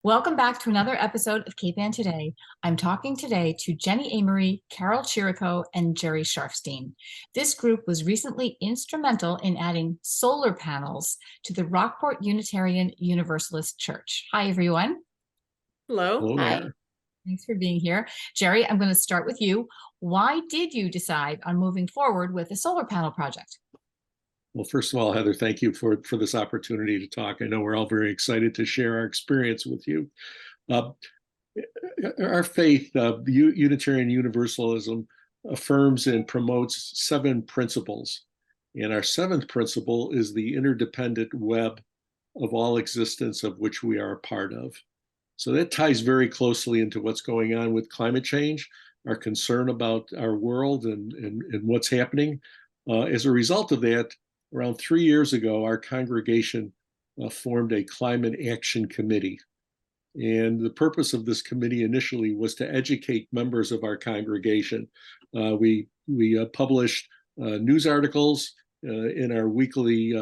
Welcome back to another episode of Cape Ann Today. I'm talking today to Jenny Amory, Carol Chirico, and Jerry Scharfstein. This group was recently instrumental in adding solar panels to the Rockport Unitarian Universalist Church. Hi, everyone. Hello. Hello Hi. there. Thanks for being here. Jerry, I'm going to start with you. Why did you decide on moving forward with a solar panel project? Well, first of all, Heather, thank you for this opportunity to talk. I know we're all very excited to share our experience with you. Uh, our faith, Unitarian Universalism, affirms and promotes 7 principles. And our 7th principle is the interdependent web of all existence of which we are a part of. So that ties very closely into what's going on with climate change, our concern about our world and what's happening. As a result of that, around 3 years ago, our congregation formed a climate action committee. And the purpose of this committee initially was to educate members of our congregation. We published news articles in our weekly,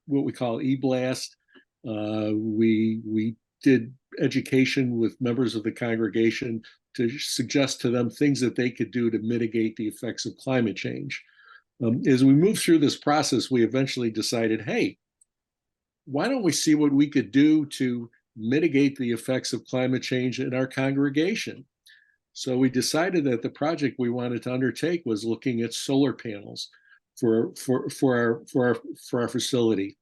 what we call e-blast. We did education with members of the congregation to suggest to them things that they could do to mitigate the effects of climate change. As we moved through this process, we eventually decided, hey, why don't we see what we could do to mitigate the effects of climate change in our congregation? So we decided that the project we wanted to undertake was looking at solar panels for our facility.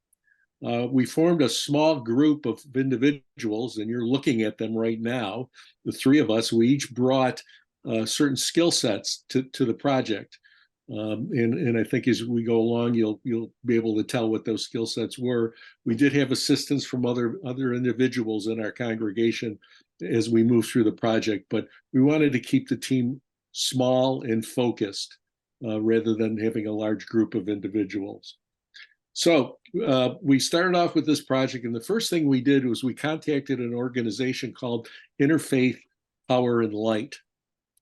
We formed a small group of individuals, and you're looking at them right now. The 3 of us, we each brought certain skill sets to the project. And I think as we go along, you'll be able to tell what those skill sets were. We did have assistance from other individuals in our congregation as we moved through the project, but we wanted to keep the team small and focused rather than having a large group of individuals. So we started off with this project, and the first thing we did was we contacted an organization called Interfaith Power and Light.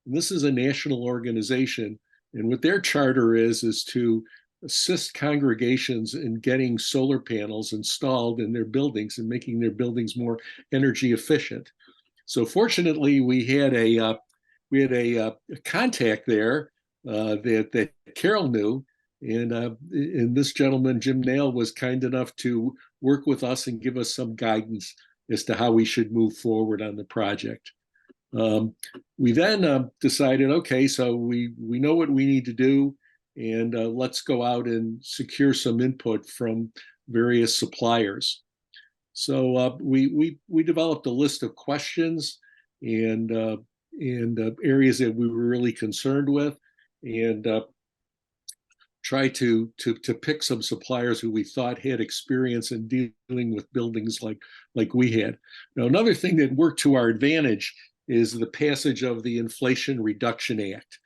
And this is a national organization, and what their charter is to assist congregations in getting solar panels installed in their buildings and making their buildings more energy efficient. So fortunately, we had a contact there that Carol knew, and this gentleman, Jim Nail, was kind enough to work with us and give us some guidance as to how we should move forward on the project. We then decided, okay, so we know what we need to do, and let's go out and secure some input from various suppliers. So we developed a list of questions and areas that we were really concerned with, and try to pick some suppliers who we thought had experience in dealing with buildings like we had. Now, another thing that worked to our advantage is the passage of the Inflation Reduction Act.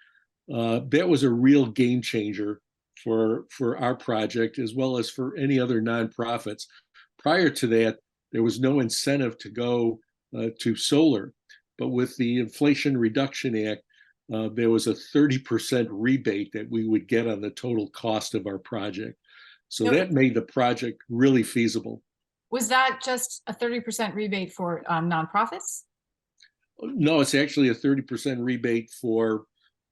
That was a real game changer for our project, as well as for any other nonprofits. Prior to that, there was no incentive to go to solar. But with the Inflation Reduction Act, there was a 30% rebate that we would get on the total cost of our project. So that made the project really feasible. Was that just a 30% rebate for nonprofits? No, it's actually a 30% rebate for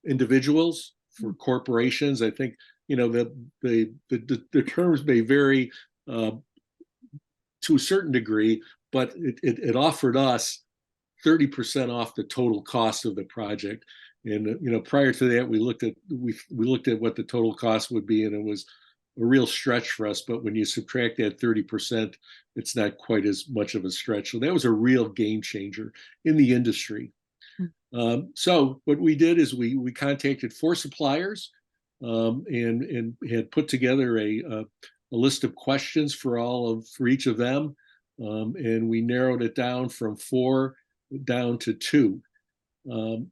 individuals, for corporations. I think, the terms may vary to a certain degree, but it offered us 30% off the total cost of the project. And prior to that, we looked at what the total cost would be, and it was a real stretch for us. But when you subtract that 30%, it's not quite as much of a stretch. So that was a real game changer in the industry. So what we did is we contacted 4 suppliers and had put together a list of questions for each of them, and we narrowed it down from 4 down to 2. Then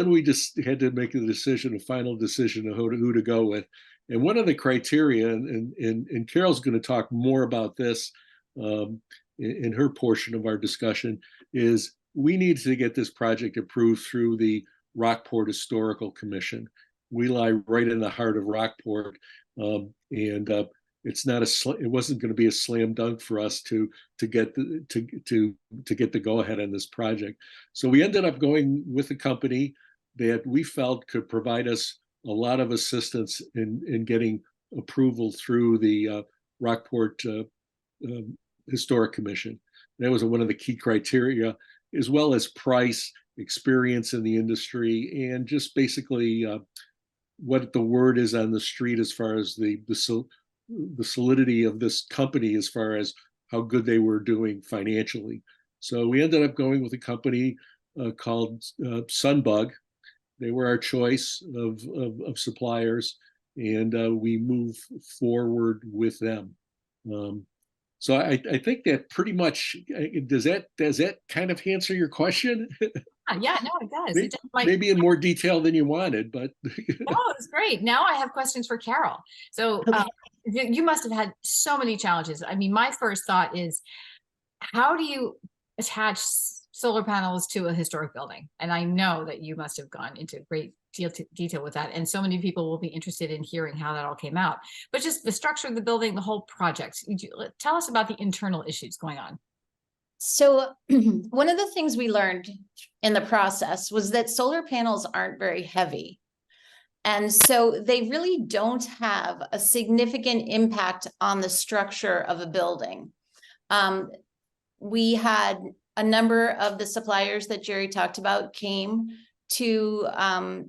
we just had to make a final decision of who to go with. And one of the criteria, and Carol's going to talk more about this in her portion of our discussion, is we need to get this project approved through the Rockport Historical Commission. We lie right in the heart of Rockport, and it's not it wasn't going to be a slam dunk for us to get the go ahead on this project. So we ended up going with a company that we felt could provide us a lot of assistance in getting approval through the Rockport Historic Commission. That was one of the key criteria, as well as price, experience in the industry, and just basically what the word is on the street as far as the solidity of this company, as far as how good they were doing financially. So we ended up going with a company called Sunbug. They were our choice of suppliers, and we move forward with them. So I think that pretty much does that kind of answer your question? Yeah, no, it does. It does, like, Maybe in more detail than you wanted, but no, it's great. Now I have questions for Carol. So you must have had so many challenges. I mean, my first thought is, how do you attach solar panels to a historic building? And I know that you must have gone into great detail with that. And so many people will be interested in hearing how that all came out. But just the structure of the building, the whole project. Tell us about the internal issues going on. So one of the things we learned in the process was that solar panels aren't very heavy. And so they really don't have a significant impact on the structure of a building. We had a number of the suppliers that Jerry talked about came to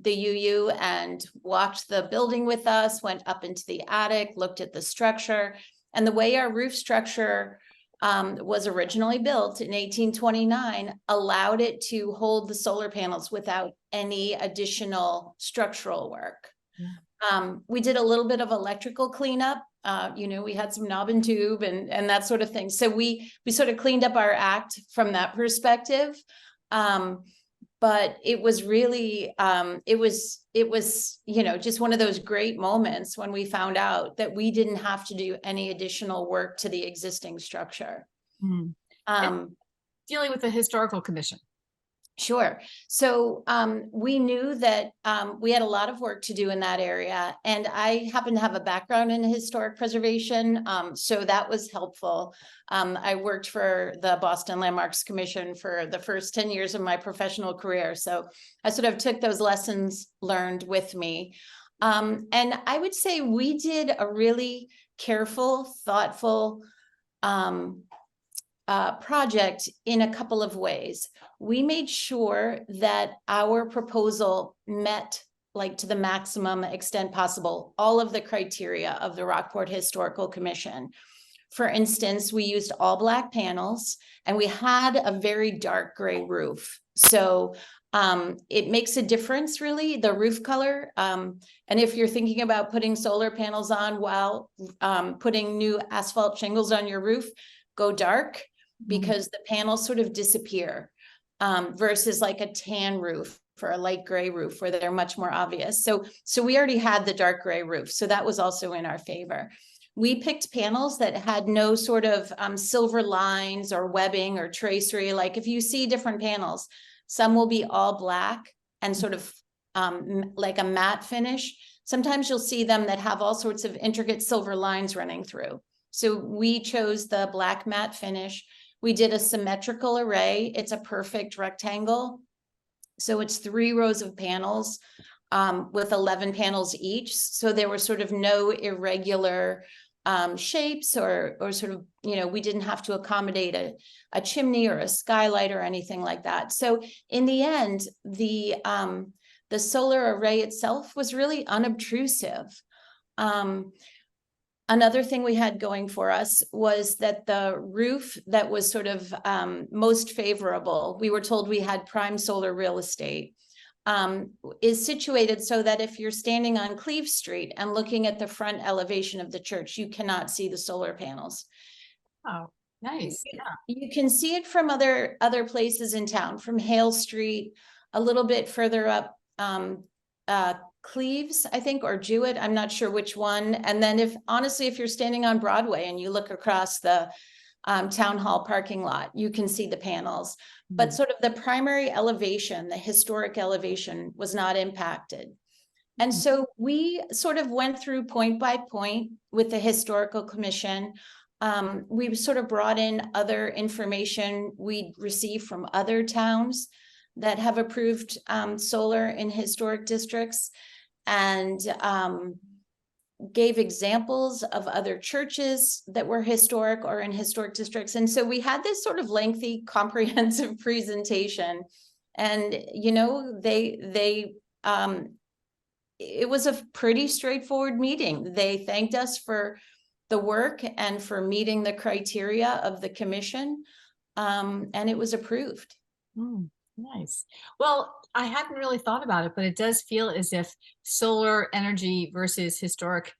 the UU and walked the building with us, went up into the attic, looked at the structure. And the way our roof structure was originally built in 1829 allowed it to hold the solar panels without any additional structural work. Yeah. We did a little bit of electrical cleanup. We had some knob and tube and that sort of thing. So we sort of cleaned up our act from that perspective. But it was really, it was, just one of those great moments when we found out that we didn't have to do any additional work to the existing structure. Dealing with the Historical Commission. Sure. So we knew that we had a lot of work to do in that area, and I happen to have a background in historic preservation, so that was helpful. I worked for the Boston Landmarks Commission for the first 10 years of my professional career, so I sort of took those lessons learned with me. And I would say we did a really careful, thoughtful project in a couple of ways. We made sure that our proposal met, like to the maximum extent possible, all of the criteria of the Rockport Historical Commission. For instance, we used all black panels and we had a very dark gray roof. So it makes a difference, really, the roof color. And if you're thinking about putting solar panels on while putting new asphalt shingles on your roof, go dark, because the panels sort of disappear versus like a tan roof or a light gray roof where they're much more obvious. So we already had the dark gray roof. So that was also in our favor. We picked panels that had no sort of silver lines or webbing or tracery. Like if you see different panels, some will be all black and sort of like a matte finish. Sometimes you'll see them that have all sorts of intricate silver lines running through. So we chose the black matte finish. We did a symmetrical array. It's a perfect rectangle. So it's 3 rows of panels with 11 panels each. So there were sort of no irregular shapes or sort of, we didn't have to accommodate a chimney or a skylight or anything like that. So in the end, the solar array itself was really unobtrusive. Another thing we had going for us was that the roof that was sort of most favorable, we were told we had prime solar real estate, is situated so that if you're standing on Cleve Street and looking at the front elevation of the church, you cannot see the solar panels. Oh, nice. Yeah. You can see it from other places in town, from Hale Street, a little bit further up Cleves, I think, or Jewett, I'm not sure which one. And then if you're standing on Broadway and you look across the town hall parking lot, you can see the panels. But sort of the primary elevation, the historic elevation, was not impacted. And so we sort of went through point by point with the Historical Commission. We sort of brought in other information we received from other towns that have approved solar in historic districts, and gave examples of other churches that were historic or in historic districts. And so we had this sort of lengthy, comprehensive presentation. And, you know, it was a pretty straightforward meeting. They thanked us for the work and for meeting the criteria of the commission, and it was approved. Nice. Well, I hadn't really thought about it, but it does feel as if solar energy versus historic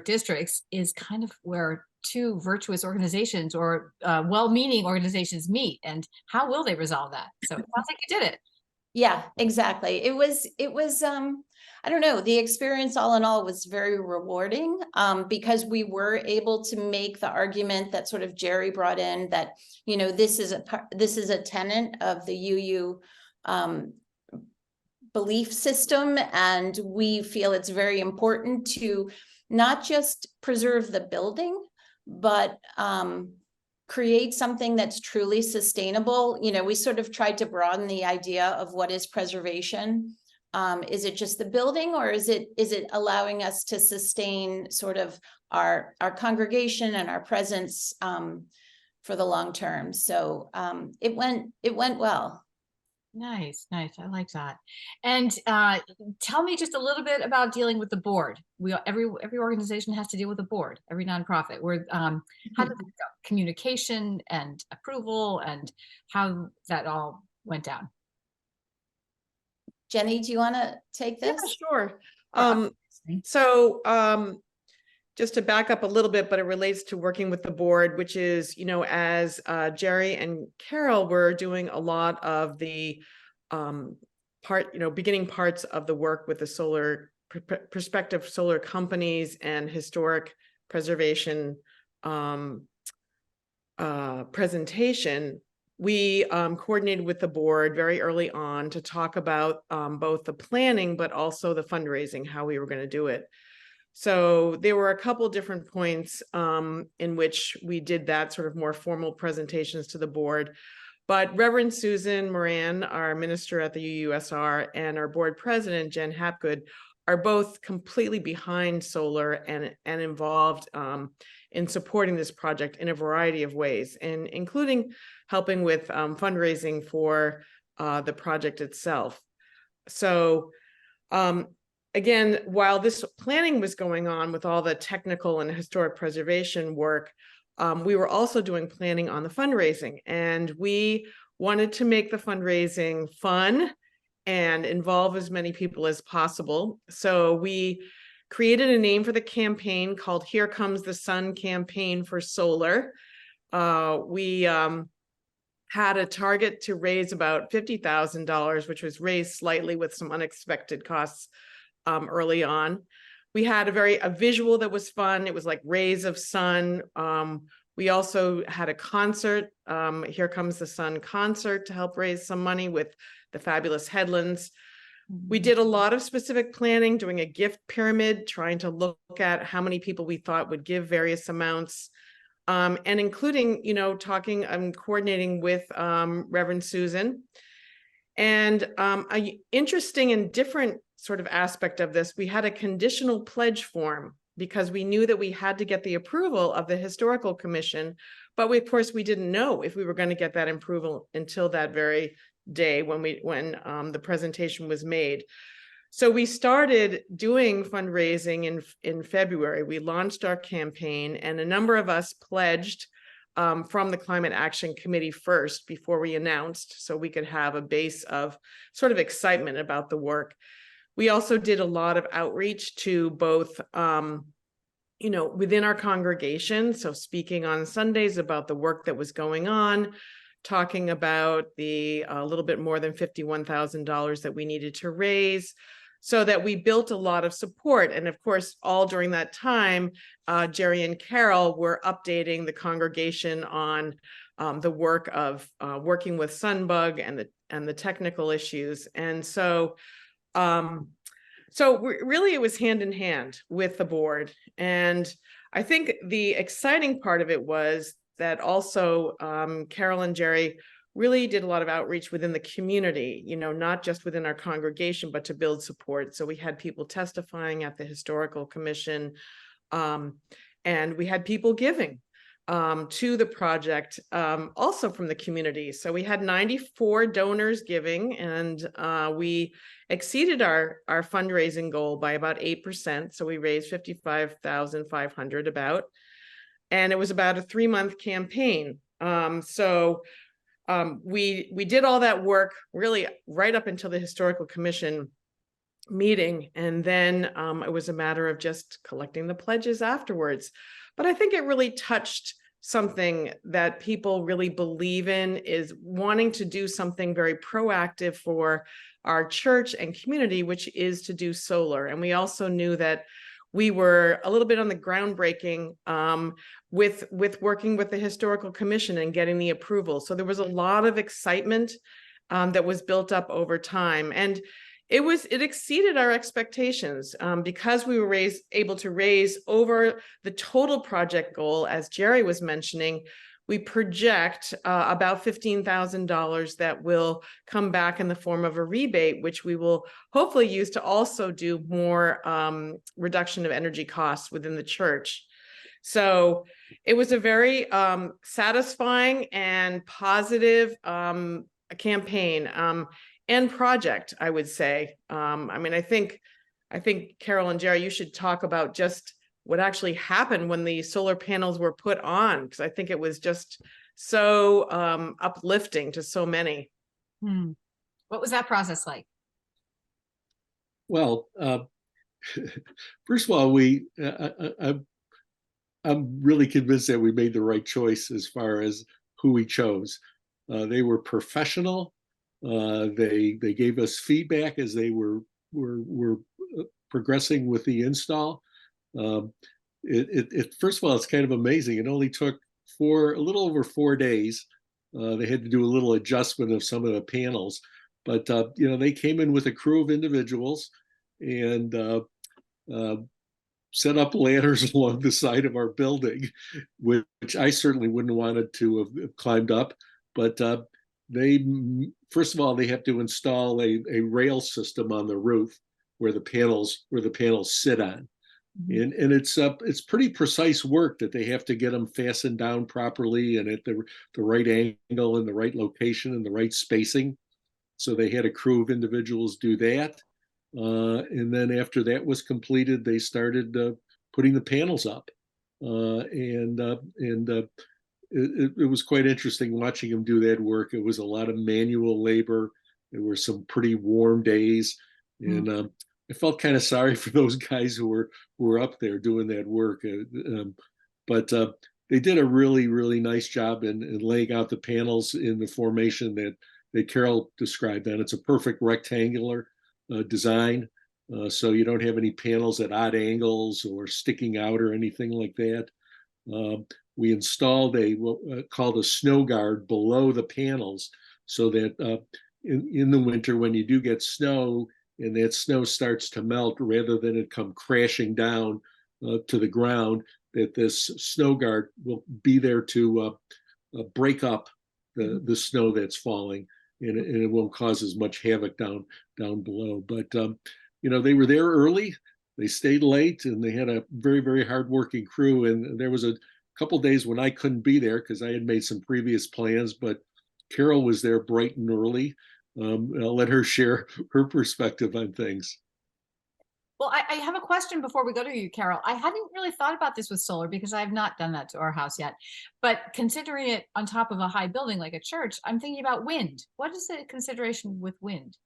districts is kind of where two virtuous organizations or well-meaning organizations meet. And how will they resolve that? So it sounds like you did it. Yeah, exactly. It was, I don't know, the experience all in all was very rewarding, because we were able to make the argument that sort of Jerry brought in, that, you know, this is a tenet of the UU belief system, and we feel it's very important to not just preserve the building, but create something that's truly sustainable. You know, we sort of tried to broaden the idea of what is preservation. Is it just the building, or is it allowing us to sustain sort of our congregation and our presence for the long term? So it went well. Nice. I like that. And tell me just a little bit about dealing with the board. Every organization has to deal with a board, every nonprofit. How did that go? Communication and approval, and how that all went down. Jenny, do you want to take this? Yeah, sure. Just to back up a little bit, but it relates to working with the board, which is, you know, as Jerry and Carol were doing a lot of the beginning parts of the work with the prospective solar companies and historic preservation presentation, we coordinated with the board very early on to talk about both the planning, but also the fundraising, how we were going to do it. So there were a couple different points in which we did that sort of more formal presentations to the board. But Reverend Susan Moran, our minister at the UUSR, and our board president, Jen Hapgood, are both completely behind solar and involved in supporting this project in a variety of ways, and including helping with fundraising for the project itself. So again, while this planning was going on with all the technical and historic preservation work, we were also doing planning on the fundraising, and we wanted to make the fundraising fun and involve as many people as possible. So we created a name for the campaign called Here Comes the Sun Campaign for Solar. We had a target to raise about $50,000, which was raised slightly with some unexpected costs early on. We had a visual that was fun. It was like rays of sun. We also had a concert, Here Comes the Sun concert, to help raise some money with the fabulous Headlands. We did a lot of specific planning, doing a gift pyramid, trying to look at how many people we thought would give various amounts, and including, you know, talking and coordinating with Reverend Susan. And an interesting and different sort of aspect of this, we had a conditional pledge form, because we knew that we had to get the approval of the Historical Commission, but of course we didn't know if we were going to get that approval until that very day when the presentation was made. So we started doing fundraising in February. We launched our campaign, and a number of us pledged from the Climate Action Committee first before we announced, so we could have a base of sort of excitement about the work. We also did a lot of outreach to both, you know, within our congregation. So speaking on Sundays about the work that was going on, talking about the little bit more than $51,000 that we needed to raise, so that we built a lot of support. And of course, all during that time, Jerry and Carol were updating the congregation on the work of working with Sunbug and the technical issues. And so So really, it was hand in hand with the board. And I think the exciting part of it was that also Carol and Jerry really did a lot of outreach within the community, not just within our congregation, but to build support. So we had people testifying at the Historical Commission, and we had people giving to the project, also from the community. So we had 94 donors giving, and we exceeded our fundraising goal by about 8%. So we raised $55,500 about, and it was about a 3-month campaign. We did all that work really right up until the Historical Commission meeting, and then it was a matter of just collecting the pledges afterwards. But I think it really touched something that people really believe in, is wanting to do something very proactive for our church and community, which is to do solar. And we also knew that we were a little bit on the groundbreaking with working with the Historical Commission and getting the approval. So there was a lot of excitement that was built up over time. And it exceeded our expectations because we were able to raise over the total project goal. As Jerry was mentioning, we project about $15,000 that will come back in the form of a rebate, which we will hopefully use to also do more reduction of energy costs within the church. So it was a very satisfying and positive campaign. And project, I would say. I think Carol and Jerry, you should talk about just what actually happened when the solar panels were put on, because I think it was just so uplifting to so many. What was that process like? Well, first of all, I'm really convinced that we made the right choice as far as who we chose. They were professional. They gave us feedback as they were progressing with the install. First of all, it's kind of amazing. It only took a little over 4 days. They had to do a little adjustment of some of the panels, but they came in with a crew of individuals and set up ladders along the side of our building, which I certainly wouldn't wanted to have climbed up, but first of all, they have to install a rail system on the roof where the panels sit on. Mm-hmm. And it's pretty precise work that they have to get them fastened down properly and at the right angle and the right location and the right spacing. So they had a crew of individuals do that. And then after that was completed, they started putting the panels up. It was quite interesting watching them do that work. It was a lot of manual labor. There were some pretty warm days, and I felt kind of sorry for those guys who were up there doing that work. But they did a really, really nice job in laying out the panels in the formation that Carol described. And it's a perfect rectangular design, so you don't have any panels at odd angles or sticking out or anything like that. We installed called a snow guard below the panels, so that in the winter, when you do get snow and that snow starts to melt, rather than it come crashing down to the ground, that this snow guard will be there to break up the snow that's falling, and it won't cause as much havoc down below. But they were there early. They stayed late, and they had a very, very hardworking crew. And there was a couple days when I couldn't be there because I had made some previous plans, but Carol was there bright and early. I'll let her share her perspective on things. Well, I have a question before we go to you, Carol. I hadn't really thought about this with solar because I have not done that to our house yet. But considering it on top of a high building like a church, I'm thinking about wind. What is the consideration with wind?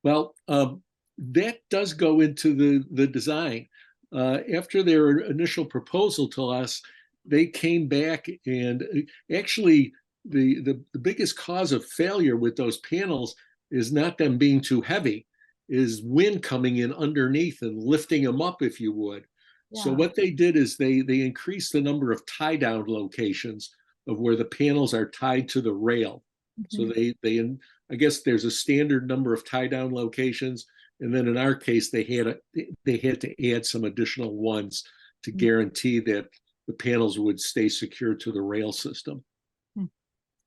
Well, that does go into the design. After their initial proposal to us, they came back, and actually the biggest cause of failure with those panels is not them being too heavy, is wind coming in underneath and lifting them up, if you would. Yeah. So what they did is they increased the number of tie down locations of where the panels are tied to the rail. Mm-hmm. So they I guess there's a standard number of tie down locations, And then in our case, they had to add some additional ones to guarantee that the panels would stay secure to the rail system.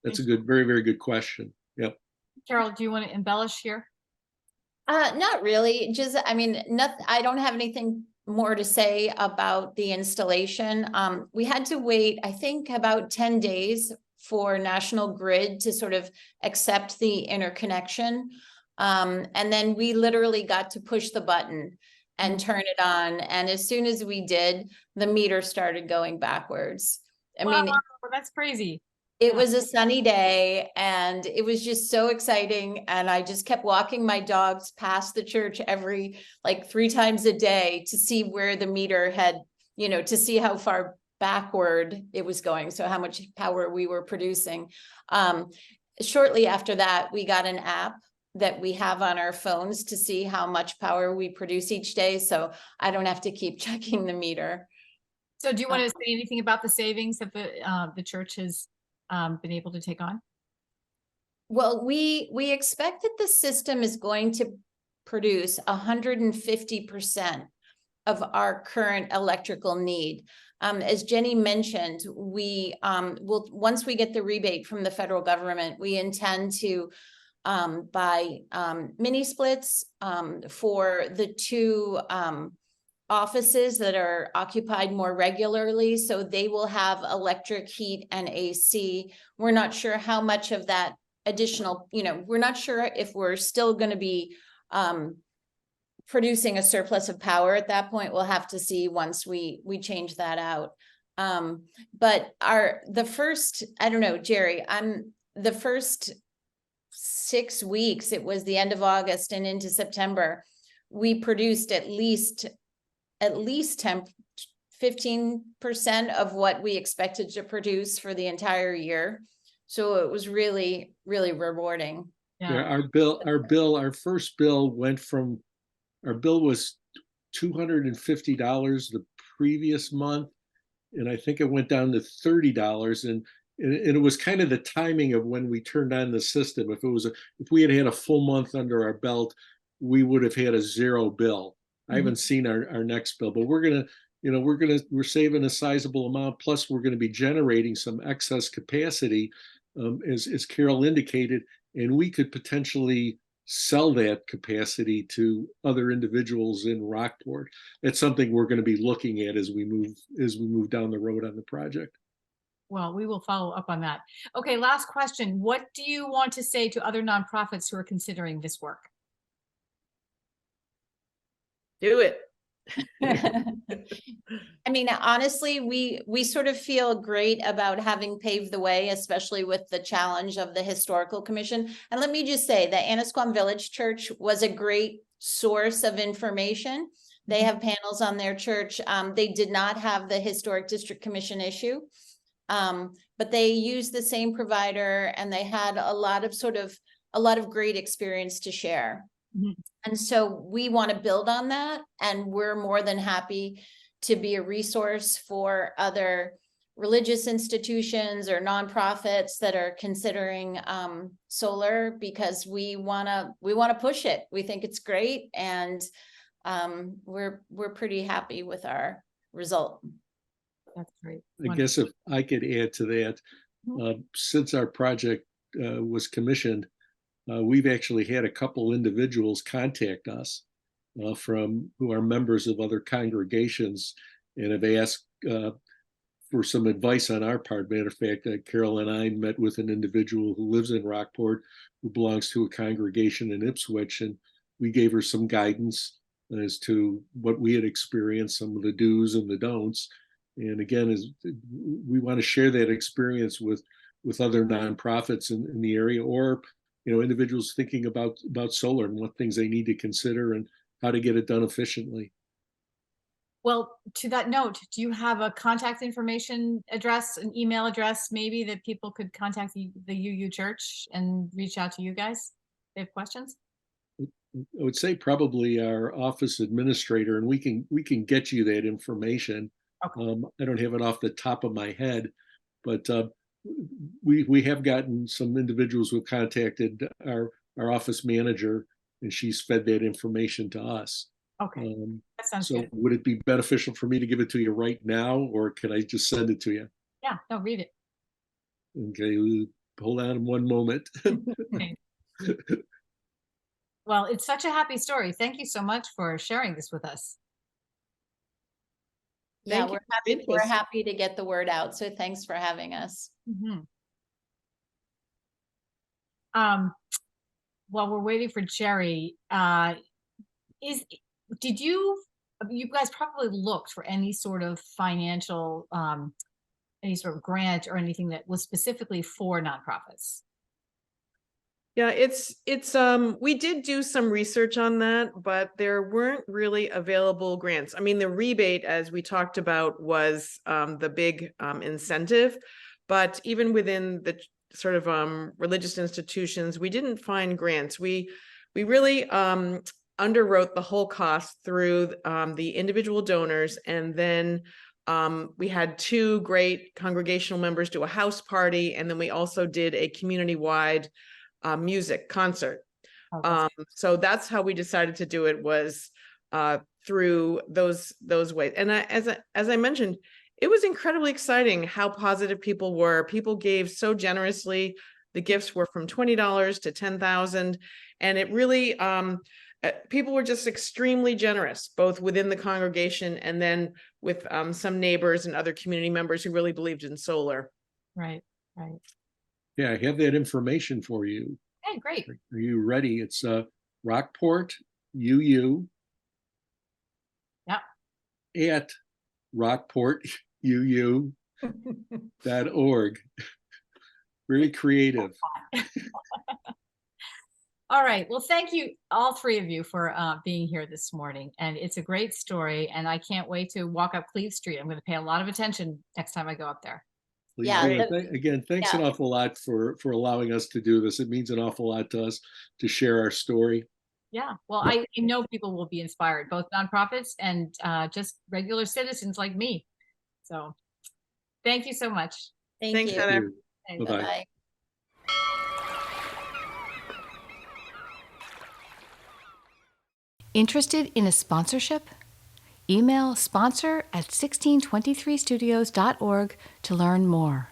That's a good, very, very good question. Yep. Carol, do you want to embellish here? Not really. Just, I mean, I don't have anything more to say about the installation. We had to wait, I think, about 10 days for National Grid to sort of accept the interconnection. And then we literally got to push the button and turn it on. And as soon as we did, the meter started going backwards. I mean, that's crazy. It was a sunny day and it was just so exciting. And I just kept walking my dogs past the church every like 3 times a day to see where the meter had, you know, to see how far backward it was going. So how much power we were producing. Shortly after that, we got an app that we have on our phones to see how much power we produce each day. So I don't have to keep checking the meter. So do you want to say anything about the savings that the church has been able to take on? Well, we expect that the system is going to produce 150% of our current electrical need. As Jenny mentioned, we will, once we get the rebate from the federal government, we intend to buy mini splits for the 2 offices that are occupied more regularly, so they will have electric, heat, and AC. We're not sure how much of that additional, you know, we're not sure if we're still going to be producing a surplus of power at that point. We'll have to see once we change that out. But the first, I don't know, Jerry, the first 6 weeks, it was the end of August and into September, we produced at least 15% of what we expected to produce for the entire year. So it was really, really rewarding. Yeah, our first bill went from, our bill was $250 the previous month. And I think it went down to $30. And it was kind of the timing of when we turned on the system. If we had a full month under our belt, we would have had a 0 bill. I haven't seen our next bill, but we're saving a sizable amount. Plus, we're going to be generating some excess capacity, as Carol indicated, and we could potentially sell that capacity to other individuals in Rockport. That's something we're going to be looking at as we move down the road on the project. Well, we will follow up on that. Okay, last question. What do you want to say to other nonprofits who are considering this work? Do it. I mean, honestly, we sort of feel great about having paved the way, especially with the challenge of the Historical Commission. And let me just say that Annisquam Village Church was a great source of information. They have panels on their church. They did not have the Historic District Commission issue, but they used the same provider and they had a lot of great experience to share. And so we want to build on that, and we're more than happy to be a resource for other religious institutions or nonprofits that are considering solar, because we want to push it. We think it's great, and we're pretty happy with our result. That's great. I guess if I could add to that, since our project was commissioned, we've actually had a couple individuals contact us who are members of other congregations and have asked for some advice on our part. Matter of fact, Carol and I met with an individual who lives in Rockport who belongs to a congregation in Ipswich, and we gave her some guidance as to what we had experienced, some of the do's and the don'ts. And again, we want to share that experience with other nonprofits in the area, or individuals thinking about solar and what things they need to consider and how to get it done efficiently. Well, to that note, do you have a contact information address, an email address maybe that people could contact the UU Church and reach out to you guys if they have questions? I would say probably our office administrator, and we can get you that information. Okay. I don't have it off the top of my head, but we have gotten some individuals who have contacted our office manager and she's fed that information to us. Okay, that sounds So good. would it be beneficial for me to give it to you right now, or can I just send it to you? Yeah, no, read it. Okay, hold on one moment. Okay. Well, it's such a happy story. Thank you so much for sharing this with us. Yeah, Thank you we're for the happy, we're interest. happy to get the word out. So thanks for having us. Mhm. While we're waiting for Jerry, did you guys probably looked for any sort of financial, any sort of grant or anything that was specifically for nonprofits? Yeah, it's we did do some research on that, but there weren't really available grants. I mean, the rebate, as we talked about, was the big incentive, but even within the sort of religious institutions, we didn't find grants. We really underwrote the whole cost through the individual donors, and then we had 2 great congregational members do a house party, and then we also did a community-wide music concert. So that's how we decided to do it, was through those ways. And as I mentioned, it was incredibly exciting how positive people were. People gave so generously. The gifts were from $20 to $10,000, and it really people were just extremely generous, both within the congregation and then with some neighbors and other community members who really believed in solar. Right, right. Yeah, I have that information for you. Hey, great. Are you ready? It's Rockport UU Yeah. at rockportuu.org. Really creative. All right. Well, thank you, all 3 of you, for being here this morning. And it's a great story. And I can't wait to walk up Cleve Street. I'm going to pay a lot of attention next time I go up there. Please Yeah, do. Again, thanks yeah. an awful lot for allowing us to do this. It means an awful lot to us to share our story. Yeah. Well, I know people will be inspired, both nonprofits and just regular citizens like me. So thank you so much. Thank Thanks, you. Heather. Thanks. Bye-bye. Bye-bye. Interested in a sponsorship? Email sponsor@1623studios.org to learn more.